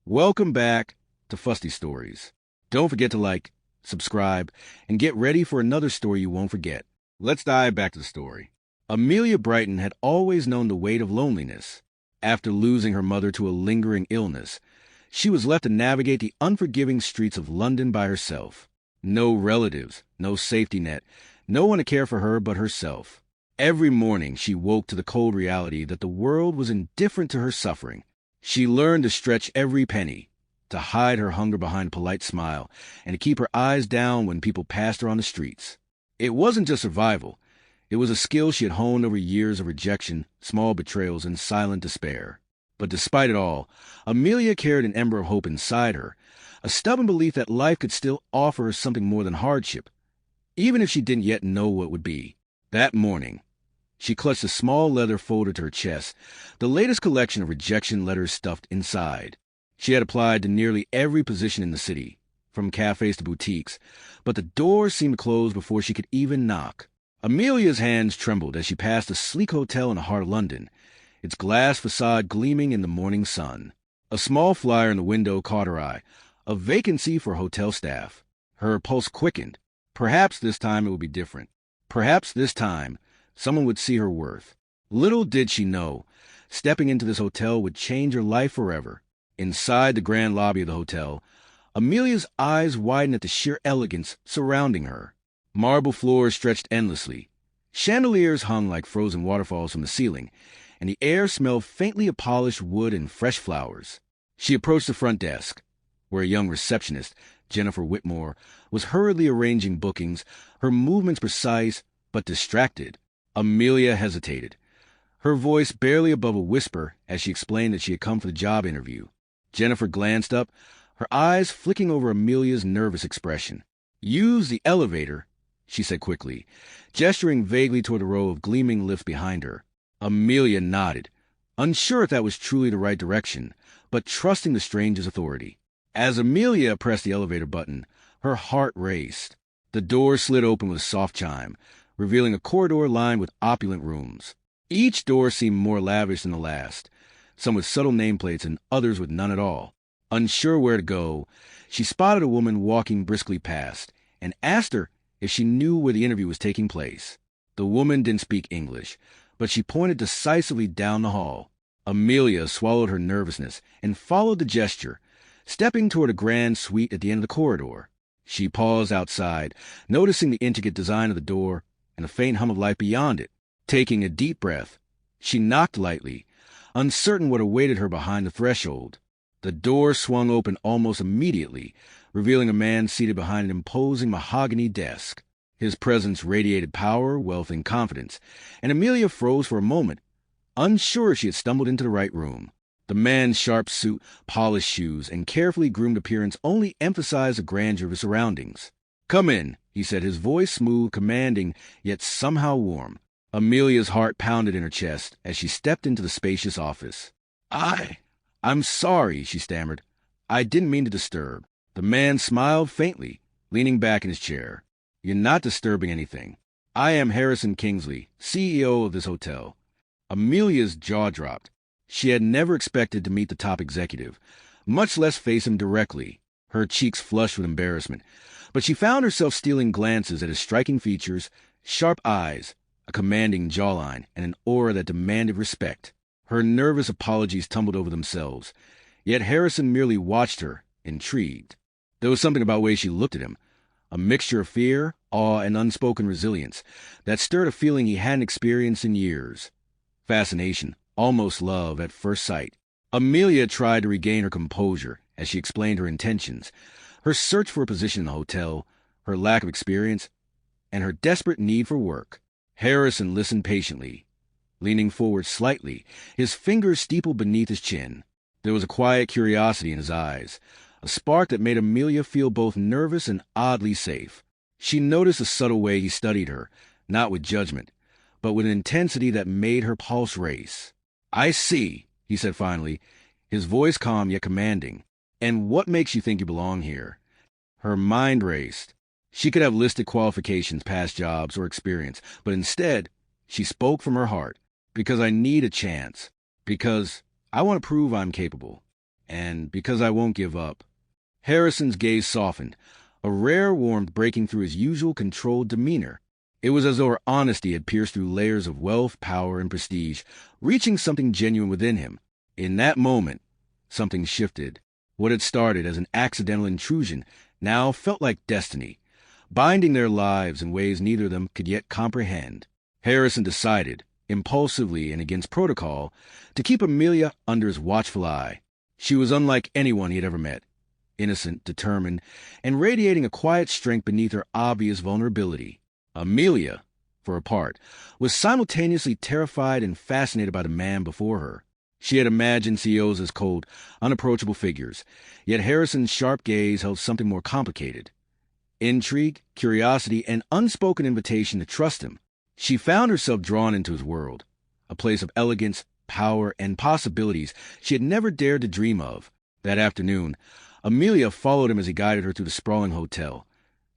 Welcome back to Fusty Stories. Don't forget to like, subscribe, and get ready for another story you won't forget. Let's dive back to the story. Amelia Brighton had always known the weight of loneliness. After losing her mother to a lingering illness, she was left to navigate the unforgiving streets of London by herself. No relatives, no safety net, no one to care for her but herself. Every morning she woke to the cold reality that the world was indifferent to her suffering. She learned to stretch every penny, to hide her hunger behind a polite smile, and to keep her eyes down when people passed her on the streets. It wasn't just survival. It was a skill she had honed over years of rejection, small betrayals, and silent despair. But despite it all, Amelia carried an ember of hope inside her, a stubborn belief that life could still offer her something more than hardship, even if she didn't yet know what it would be. That morning, she clutched a small leather folder to her chest, the latest collection of rejection letters stuffed inside. She had applied to nearly every position in the city, from cafes to boutiques, but the door seemed closed before she could even knock. Amelia's hands trembled as she passed a sleek hotel in the heart of London, its glass facade gleaming in the morning sun. A small flyer in the window caught her eye, a vacancy for hotel staff. Her pulse quickened. Perhaps this time it would be different. Perhaps this time someone would see her worth. Little did she know, stepping into this hotel would change her life forever. Inside the grand lobby of the hotel, Amelia's eyes widened at the sheer elegance surrounding her. Marble floors stretched endlessly. Chandeliers hung like frozen waterfalls from the ceiling, and the air smelled faintly of polished wood and fresh flowers. She approached the front desk, where a young receptionist, Jennifer Whitmore, was hurriedly arranging bookings, her movements precise but distracted. Amelia hesitated, her voice barely above a whisper as she explained that she had come for the job interview. Jennifer glanced up, her eyes flicking over Amelia's nervous expression. "Use the elevator," she said quickly, gesturing vaguely toward a row of gleaming lifts behind her. Amelia nodded, unsure if that was truly the right direction, but trusting the stranger's authority. As Amelia pressed the elevator button, her heart raced. The door slid open with a soft chime, revealing a corridor lined with opulent rooms. Each door seemed more lavish than the last, some with subtle nameplates and others with none at all. Unsure where to go, she spotted a woman walking briskly past and asked her if she knew where the interview was taking place. The woman didn't speak English, but she pointed decisively down the hall. Amelia swallowed her nervousness and followed the gesture, stepping toward a grand suite at the end of the corridor. She paused outside, noticing the intricate design of the door and the faint hum of life beyond it. Taking a deep breath, she knocked lightly, uncertain what awaited her behind the threshold. The door swung open almost immediately, revealing a man seated behind an imposing mahogany desk. His presence radiated power, wealth, and confidence, and Amelia froze for a moment, unsure she had stumbled into the right room. The man's sharp suit, polished shoes, and carefully groomed appearance only emphasized the grandeur of his surroundings. "Come in," he said, his voice smooth, commanding, yet somehow warm. Amelia's heart pounded in her chest as she stepped into the spacious office. I'm sorry," she stammered. "I didn't mean to disturb." The man smiled faintly, leaning back in his chair. "You're not disturbing anything. I am Harrison Kingsley, CEO of this hotel." Amelia's jaw dropped. She had never expected to meet the top executive, much less face him directly. Her cheeks flushed with embarrassment, but she found herself stealing glances at his striking features, sharp eyes, a commanding jawline, and an aura that demanded respect. Her nervous apologies tumbled over themselves, yet Harrison merely watched her, intrigued. There was something about the way she looked at him, a mixture of fear, awe, and unspoken resilience, that stirred a feeling he hadn't experienced in years. Fascination, almost love at first sight. Amelia tried to regain her composure as she explained her intentions, her search for a position in the hotel, her lack of experience, and her desperate need for work. Harrison listened patiently, leaning forward slightly, his fingers steepled beneath his chin. There was a quiet curiosity in his eyes, a spark that made Amelia feel both nervous and oddly safe. She noticed the subtle way he studied her, not with judgment, but with an intensity that made her pulse race. "I see," he said finally, his voice calm yet commanding. "And what makes you think you belong here?" Her mind raced. She could have listed qualifications, past jobs, or experience, but instead, she spoke from her heart. "Because I need a chance. Because I want to prove I'm capable." and because I won't give up. Harrison's gaze softened, a rare warmth breaking through his usual controlled demeanor. It was as though her honesty had pierced through layers of wealth, power, and prestige, reaching something genuine within him. In that moment, something shifted. What had started as an accidental intrusion now felt like destiny, binding their lives in ways neither of them could yet comprehend. Harrison decided, impulsively and against protocol, to keep Amelia under his watchful eye. She was unlike anyone he had ever met, innocent, determined, and radiating a quiet strength beneath her obvious vulnerability. Amelia, for her part, was simultaneously terrified and fascinated by the man before her. She had imagined CEOs as cold, unapproachable figures, yet Harrison's sharp gaze held something more complicated. Intrigue, curiosity, and unspoken invitation to trust him. She found herself drawn into his world, a place of elegance, power, and possibilities she had never dared to dream of. That afternoon, Amelia followed him as he guided her through the sprawling hotel,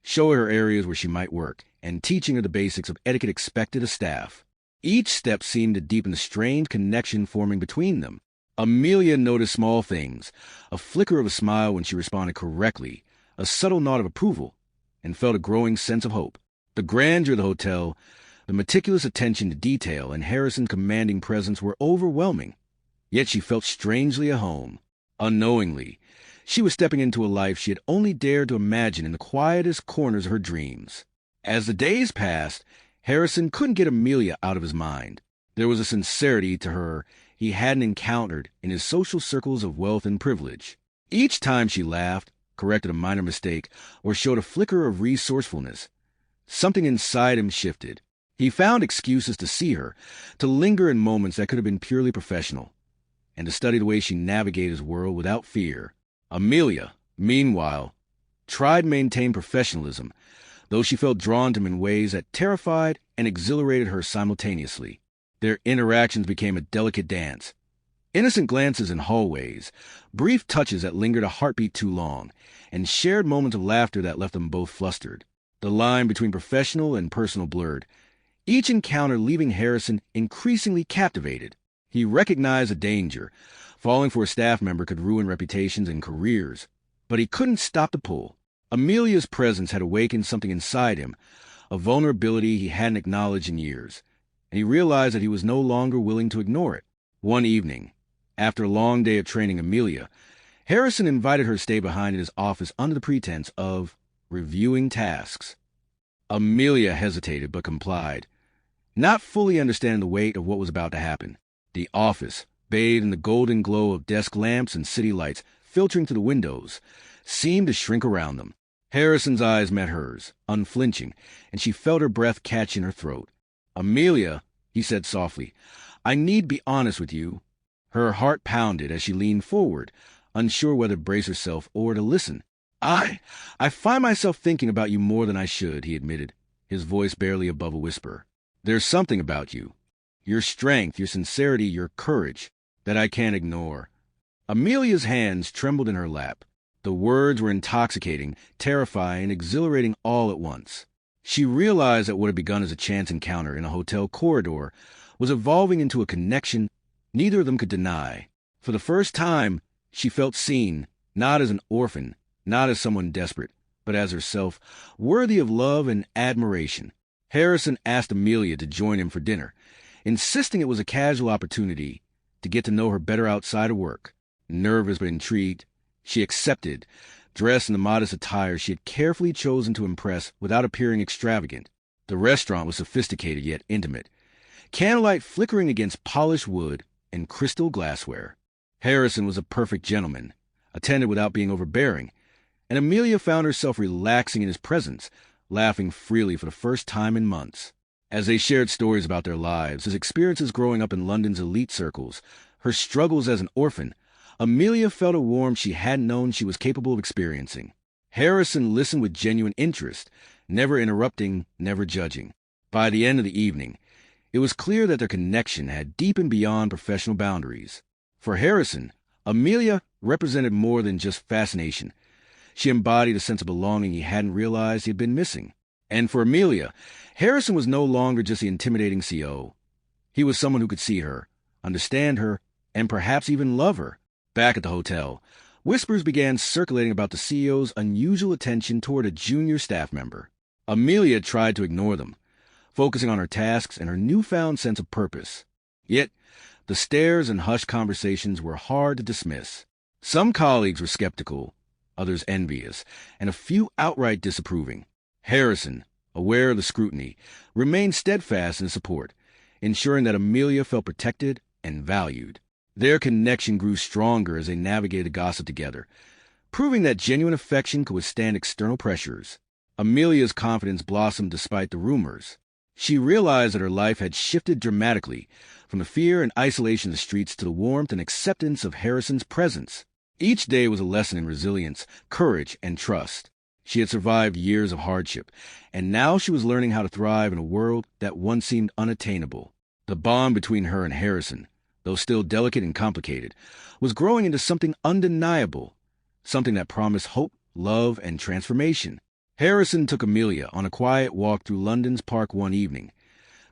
showing her areas where she might work, and teaching her the basics of etiquette expected of staff. Each step seemed to deepen the strange connection forming between them. Amelia noticed small things, a flicker of a smile when she responded correctly, a subtle nod of approval, and felt a growing sense of hope. The grandeur of the hotel, the meticulous attention to detail, and Harrison's commanding presence were overwhelming. Yet she felt strangely at home. Unknowingly, she was stepping into a life she had only dared to imagine in the quietest corners of her dreams. As the days passed, Harrison couldn't get Amelia out of his mind. There was a sincerity to her he hadn't encountered in his social circles of wealth and privilege. Each time she laughed, corrected a minor mistake, or showed a flicker of resourcefulness, something inside him shifted. He found excuses to see her, to linger in moments that could have been purely professional, and to study the way she navigated his world without fear. Amelia, meanwhile, tried to maintain professionalism, though she felt drawn to him in ways that terrified and exhilarated her simultaneously. Their interactions became a delicate dance. Innocent glances in hallways, brief touches that lingered a heartbeat too long, and shared moments of laughter that left them both flustered. The line between professional and personal blurred, each encounter leaving Harrison increasingly captivated. He recognized the danger. Falling for a staff member could ruin reputations and careers, but he couldn't stop the pull. Amelia's presence had awakened something inside him, a vulnerability he hadn't acknowledged in years, and he realized that he was no longer willing to ignore it. One evening, after a long day of training Amelia, Harrison invited her to stay behind in his office under the pretense of reviewing tasks. Amelia hesitated but complied, not fully understanding the weight of what was about to happen. The office, bathed in the golden glow of desk lamps and city lights filtering through the windows, seemed to shrink around them. Harrison's eyes met hers, unflinching, and she felt her breath catch in her throat. "Amelia," he said softly, "I need be honest with you." Her heart pounded as she leaned forward, unsure whether to brace herself or to listen. I find myself thinking about you more than I should," he admitted, his voice barely above a whisper. "There's something about you, your strength, your sincerity, your courage, that I can't ignore." Amelia's hands trembled in her lap. The words were intoxicating, terrifying, and exhilarating all at once. She realized that what had begun as a chance encounter in a hotel corridor was evolving into a connection neither of them could deny. For the first time, she felt seen, not as an orphan, not as someone desperate, but as herself, worthy of love and admiration. Harrison asked Amelia to join him for dinner, insisting it was a casual opportunity to get to know her better outside of work. Nervous but intrigued, she accepted, dressed in the modest attire she had carefully chosen to impress without appearing extravagant. The restaurant was sophisticated yet intimate, candlelight flickering against polished wood and crystal glassware. Harrison was a perfect gentleman, attended without being overbearing, and Amelia found herself relaxing in his presence, laughing freely for the first time in months. As they shared stories about their lives, his experiences growing up in London's elite circles, her struggles as an orphan, Amelia felt a warmth she hadn't known she was capable of experiencing. Harrison listened with genuine interest, never interrupting, never judging. By the end of the evening, it was clear that their connection had deepened beyond professional boundaries. For Harrison, Amelia represented more than just fascination. She embodied a sense of belonging he hadn't realized he had been missing. And for Amelia, Harrison was no longer just the intimidating CO. He was someone who could see her, understand her, and perhaps even love her. Back at the hotel, whispers began circulating about the CEO's unusual attention toward a junior staff member. Amelia tried to ignore them, focusing on her tasks and her newfound sense of purpose. Yet, the stares and hushed conversations were hard to dismiss. Some colleagues were skeptical, others envious, and a few outright disapproving. Harrison, aware of the scrutiny, remained steadfast in support, ensuring that Amelia felt protected and valued. Their connection grew stronger as they navigated gossip together, proving that genuine affection could withstand external pressures. Amelia's confidence blossomed despite the rumors. She realized that her life had shifted dramatically, from the fear and isolation of the streets to the warmth and acceptance of Harrison's presence. Each day was a lesson in resilience, courage, and trust. She had survived years of hardship, and now she was learning how to thrive in a world that once seemed unattainable. The bond between her and Harrison, though still delicate and complicated, was growing into something undeniable, something that promised hope, love, and transformation. Harrison took Amelia on a quiet walk through London's park one evening,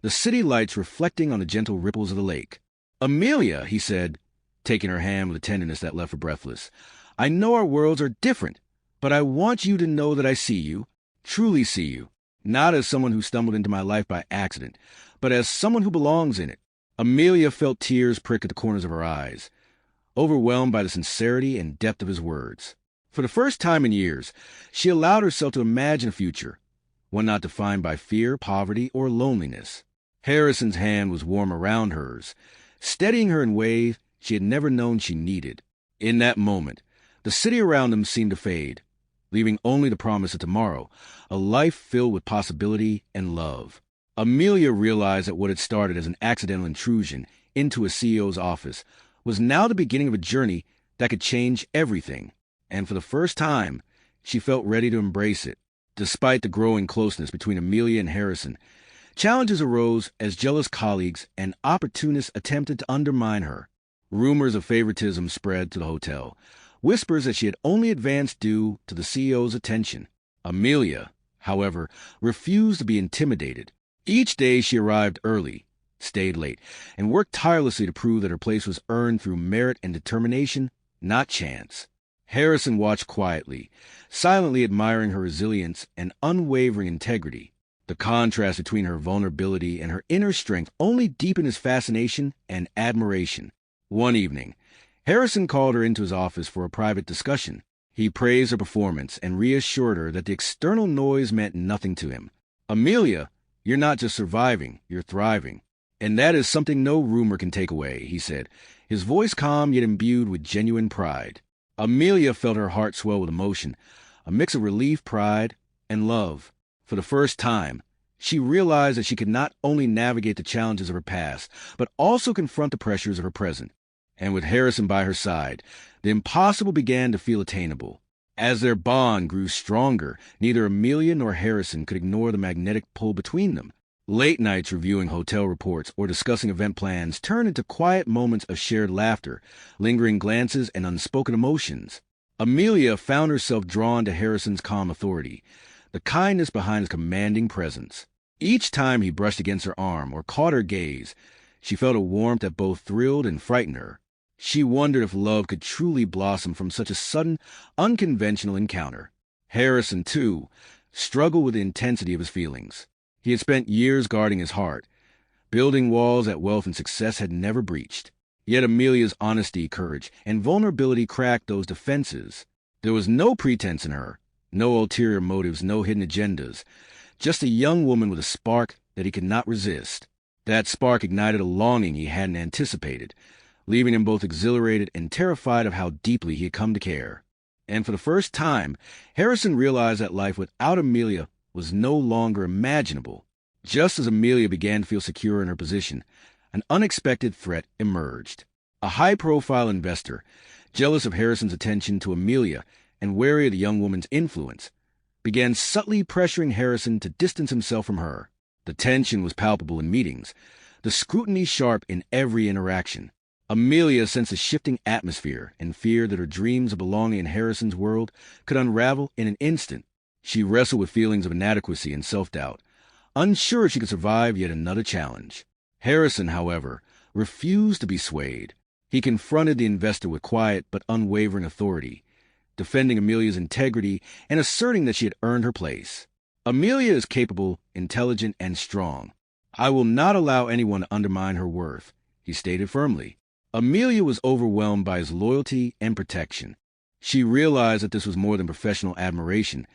the city lights reflecting on the gentle ripples of the lake. "Amelia," he said, taking her hand with a tenderness that left her breathless, "I know our worlds are different, but I want you to know that I see you, truly see you, not as someone who stumbled into my life by accident, but as someone who belongs in it." Amelia felt tears prick at the corners of her eyes, overwhelmed by the sincerity and depth of his words. For the first time in years, she allowed herself to imagine a future, one not defined by fear, poverty, or loneliness. Harrison's hand was warm around hers, steadying her in ways she had never known she needed. In that moment, the city around them seemed to fade, leaving only the promise of tomorrow, a life filled with possibility and love. Amelia realized that what had started as an accidental intrusion into a CEO's office was now the beginning of a journey that could change everything. And for the first time, she felt ready to embrace it. Despite the growing closeness between Amelia and Harrison, challenges arose as jealous colleagues and opportunists attempted to undermine her. Rumors of favoritism spread to the hotel, whispers that she had only advanced due to the CEO's attention. Amelia, however, refused to be intimidated. Each day she arrived early, stayed late, and worked tirelessly to prove that her place was earned through merit and determination, not chance. Harrison watched quietly, silently admiring her resilience and unwavering integrity. The contrast between her vulnerability and her inner strength only deepened his fascination and admiration. One evening, Harrison called her into his office for a private discussion. He praised her performance and reassured her that the external noise meant nothing to him. "Amelia, you're not just surviving, you're thriving. And that is something no rumor can take away," he said, his voice calm yet imbued with genuine pride. Amelia felt her heart swell with emotion, a mix of relief, pride, and love. For the first time, she realized that she could not only navigate the challenges of her past, but also confront the pressures of her present. And with Harrison by her side, the impossible began to feel attainable. As their bond grew stronger, neither Amelia nor Harrison could ignore the magnetic pull between them. Late nights reviewing hotel reports or discussing event plans turned into quiet moments of shared laughter, lingering glances, and unspoken emotions. Amelia found herself drawn to Harrison's calm authority, the kindness behind his commanding presence. Each time he brushed against her arm or caught her gaze, she felt a warmth that both thrilled and frightened her. She wondered if love could truly blossom from such a sudden, unconventional encounter. Harrison, too, struggled with the intensity of his feelings. He had spent years guarding his heart, building walls that wealth and success had never breached. Yet Amelia's honesty, courage, and vulnerability cracked those defenses. There was no pretense in her, no ulterior motives, no hidden agendas, just a young woman with a spark that he could not resist. That spark ignited a longing he hadn't anticipated, leaving him both exhilarated and terrified of how deeply he had come to care. And for the first time, Harrison realized that life without Amelia was no longer imaginable. Just as Amelia began to feel secure in her position, an unexpected threat emerged. A high-profile investor, jealous of Harrison's attention to Amelia and wary of the young woman's influence, began subtly pressuring Harrison to distance himself from her. The tension was palpable in meetings, the scrutiny sharp in every interaction. Amelia sensed a shifting atmosphere and feared that her dreams of belonging in Harrison's world could unravel in an instant. She wrestled with feelings of inadequacy and self-doubt, unsure she could survive yet another challenge. Harrison, however, refused to be swayed. He confronted the investor with quiet but unwavering authority, defending Amelia's integrity and asserting that she had earned her place. Amelia is capable, intelligent, and strong. I will not allow anyone to undermine her worth, he stated firmly. Amelia was overwhelmed by his loyalty and protection. She realized that this was more than professional admiration.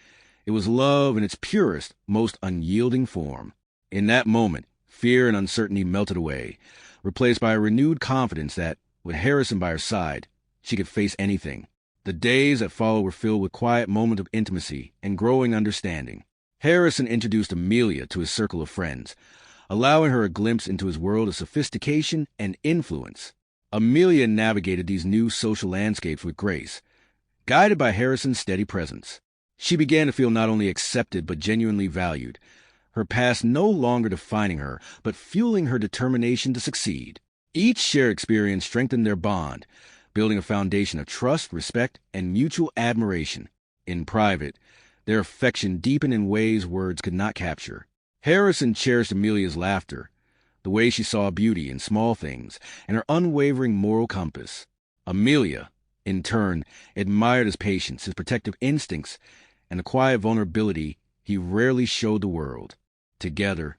It was love in its purest, most unyielding form. In that moment, fear and uncertainty melted away, replaced by a renewed confidence that, with Harrison by her side, she could face anything. The days that followed were filled with quiet moments of intimacy and growing understanding. Harrison introduced Amelia to his circle of friends, allowing her a glimpse into his world of sophistication and influence. Amelia navigated these new social landscapes with grace, guided by Harrison's steady presence. She began to feel not only accepted but genuinely valued, her past no longer defining her, but fueling her determination to succeed. Each shared experience strengthened their bond, building a foundation of trust, respect, and mutual admiration. In private, their affection deepened in ways words could not capture. Harrison cherished Amelia's laughter, the way she saw beauty in small things, and her unwavering moral compass. Amelia, in turn, admired his patience, his protective instincts, and the quiet vulnerability he rarely showed the world. Together,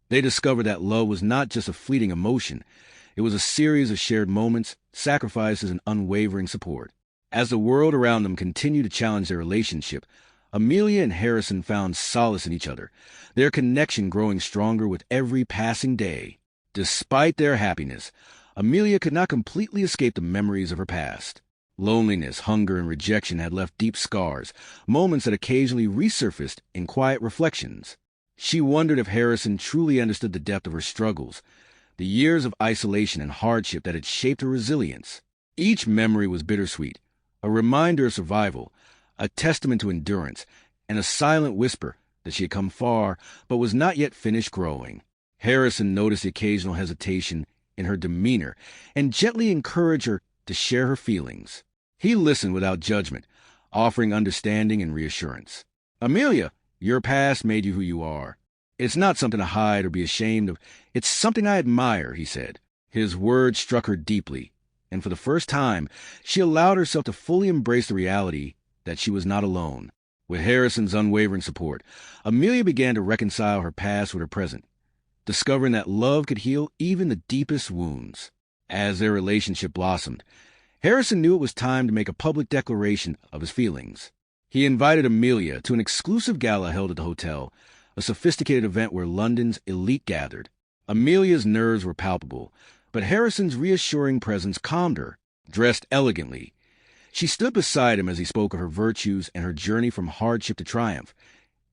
they discovered that love was not just a fleeting emotion. It was a series of shared moments, sacrifices, and unwavering support. As the world around them continued to challenge their relationship, Amelia and Harrison found solace in each other, their connection growing stronger with every passing day. Despite their happiness, Amelia could not completely escape the memories of her past. Loneliness, hunger, and rejection had left deep scars, moments that occasionally resurfaced in quiet reflections. She wondered if Harrison truly understood the depth of her struggles, the years of isolation and hardship that had shaped her resilience. Each memory was bittersweet, a reminder of survival, a testament to endurance, and a silent whisper that she had come far but was not yet finished growing. Harrison noticed the occasional hesitation in her demeanor and gently encouraged her to share her feelings. He listened without judgment, offering understanding and reassurance. "Amelia, your past made you who you are. It's not something to hide or be ashamed of. It's something I admire," he said. His words struck her deeply, and for the first time, she allowed herself to fully embrace the reality that she was not alone. With Harrison's unwavering support, Amelia began to reconcile her past with her present, discovering that love could heal even the deepest wounds. As their relationship blossomed, Harrison knew it was time to make a public declaration of his feelings. He invited Amelia to an exclusive gala held at the hotel, a sophisticated event where London's elite gathered. Amelia's nerves were palpable, but Harrison's reassuring presence calmed her. Dressed elegantly, she stood beside him as he spoke of her virtues and her journey from hardship to triumph,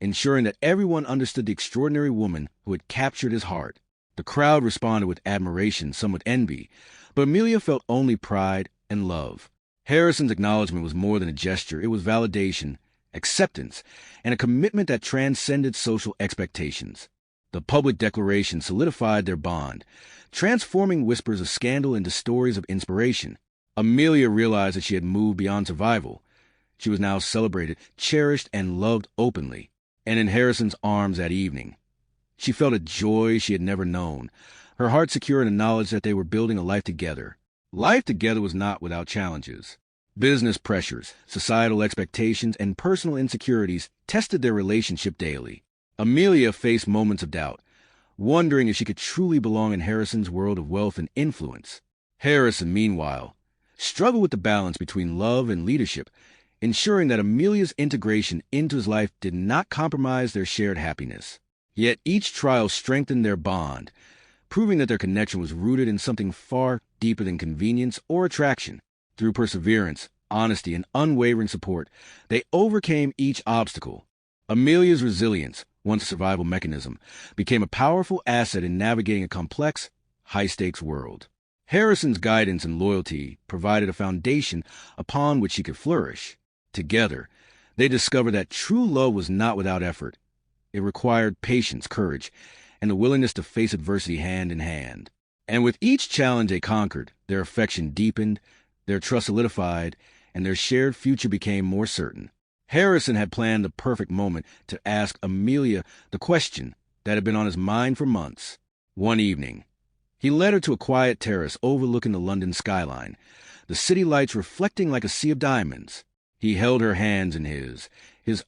ensuring that everyone understood the extraordinary woman who had captured his heart. The crowd responded with admiration, some with envy, but Amelia felt only pride and love. Harrison's acknowledgement was more than a gesture. It was validation, acceptance, and a commitment that transcended social expectations. The public declaration solidified their bond, transforming whispers of scandal into stories of inspiration. Amelia realized that she had moved beyond survival. She was now celebrated, cherished, and loved openly. And in Harrison's arms that evening, she felt a joy she had never known, her heart secure in the knowledge that they were building a life together. Life together was not without challenges. Business pressures, societal expectations, and personal insecurities tested their relationship daily. Amelia faced moments of doubt, wondering if she could truly belong in Harrison's world of wealth and influence. Harrison, meanwhile, struggled with the balance between love and leadership, ensuring that Amelia's integration into his life did not compromise their shared happiness. Yet each trial strengthened their bond, proving that their connection was rooted in something far deeper than convenience or attraction. Through perseverance, honesty, and unwavering support, they overcame each obstacle. Amelia's resilience, once a survival mechanism, became a powerful asset in navigating a complex, high-stakes world. Harrison's guidance and loyalty provided a foundation upon which she could flourish. Together, they discovered that true love was not without effort. It required patience, courage, and the willingness to face adversity hand in hand. And with each challenge they conquered, their affection deepened, their trust solidified, and their shared future became more certain. Harrison had planned the perfect moment to ask Amelia the question that had been on his mind for months. One evening, He led her to a quiet terrace overlooking the London skyline, the city lights reflecting like a sea of diamonds. He held her hands in his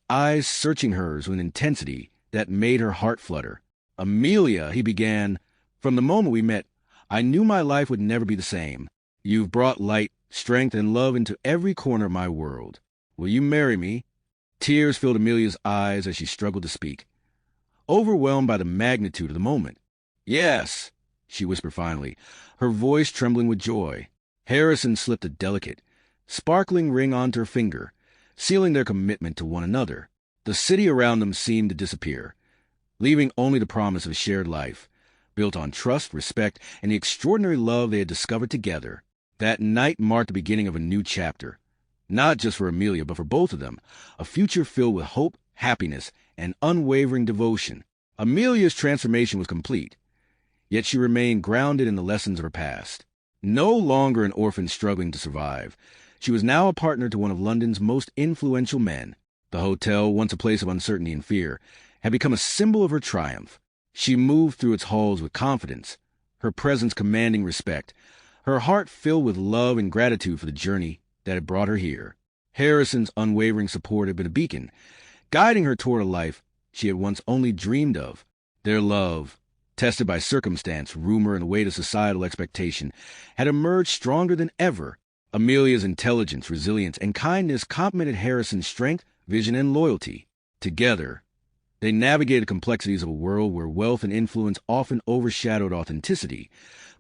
eyes searching hers with an intensity that made her heart flutter. "Amelia," he began, "from the moment we met, I knew my life would never be the same. You've brought light, strength, and love into every corner of my world. Will you marry me?" Tears filled Amelia's eyes as she struggled to speak, overwhelmed by the magnitude of the moment. "Yes," she whispered finally, her voice trembling with joy. Harrison slipped a delicate, sparkling ring onto her finger, sealing their commitment to one another. The city around them seemed to disappear, leaving only the promise of a shared life, built on trust, respect, and the extraordinary love they had discovered together. That night marked the beginning of a new chapter, not just for Amelia, but for both of them, a future filled with hope, happiness, and unwavering devotion. Amelia's transformation was complete, yet she remained grounded in the lessons of her past. No longer an orphan struggling to survive, she was now a partner to one of London's most influential men. The hotel, once a place of uncertainty and fear, had become a symbol of her triumph. She moved through its halls with confidence, her presence commanding respect, her heart filled with love and gratitude for the journey that had brought her here. Harrison's unwavering support had been a beacon, guiding her toward a life she had once only dreamed of. Their love, tested by circumstance, rumor, and the weight of societal expectation, had emerged stronger than ever. Amelia's intelligence, resilience, and kindness complemented Harrison's strength, vision, and loyalty. Together, they navigated the complexities of a world where wealth and influence often overshadowed authenticity,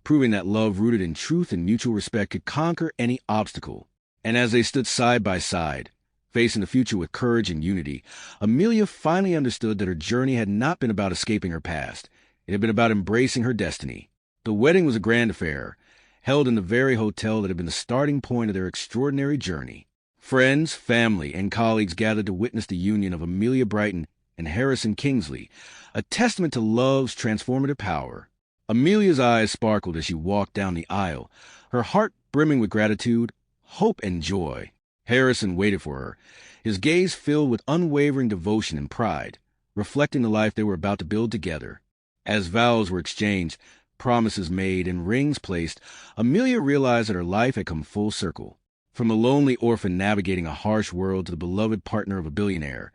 proving that love rooted in truth and mutual respect could conquer any obstacle. And as they stood side by side, facing the future with courage and unity, Amelia finally understood that her journey had not been about escaping her past. It had been about embracing her destiny. The wedding was a grand affair, held in the very hotel that had been the starting point of their extraordinary journey. Friends, family, and colleagues gathered to witness the union of Amelia Brighton and Harrison Kingsley, a testament to love's transformative power. Amelia's eyes sparkled as she walked down the aisle, her heart brimming with gratitude, hope, and joy. Harrison waited for her, his gaze filled with unwavering devotion and pride, reflecting the life they were about to build together. As vows were exchanged, promises made, and rings placed, Amelia realized that her life had come full circle. From a lonely orphan navigating a harsh world to the beloved partner of a billionaire,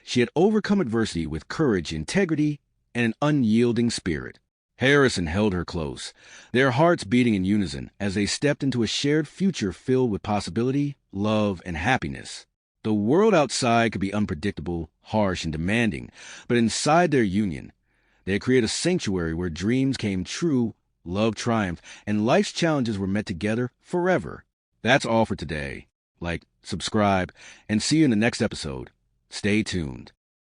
she had overcome adversity with courage, integrity, and an unyielding spirit. Harrison held her close, their hearts beating in unison as they stepped into a shared future filled with possibility, love, and happiness. The world outside could be unpredictable, harsh, and demanding, but inside their union, they had created a sanctuary where dreams came true, love triumphed, and life's challenges were met together forever. That's all for today. Like, subscribe, and see you in the next episode. Stay tuned.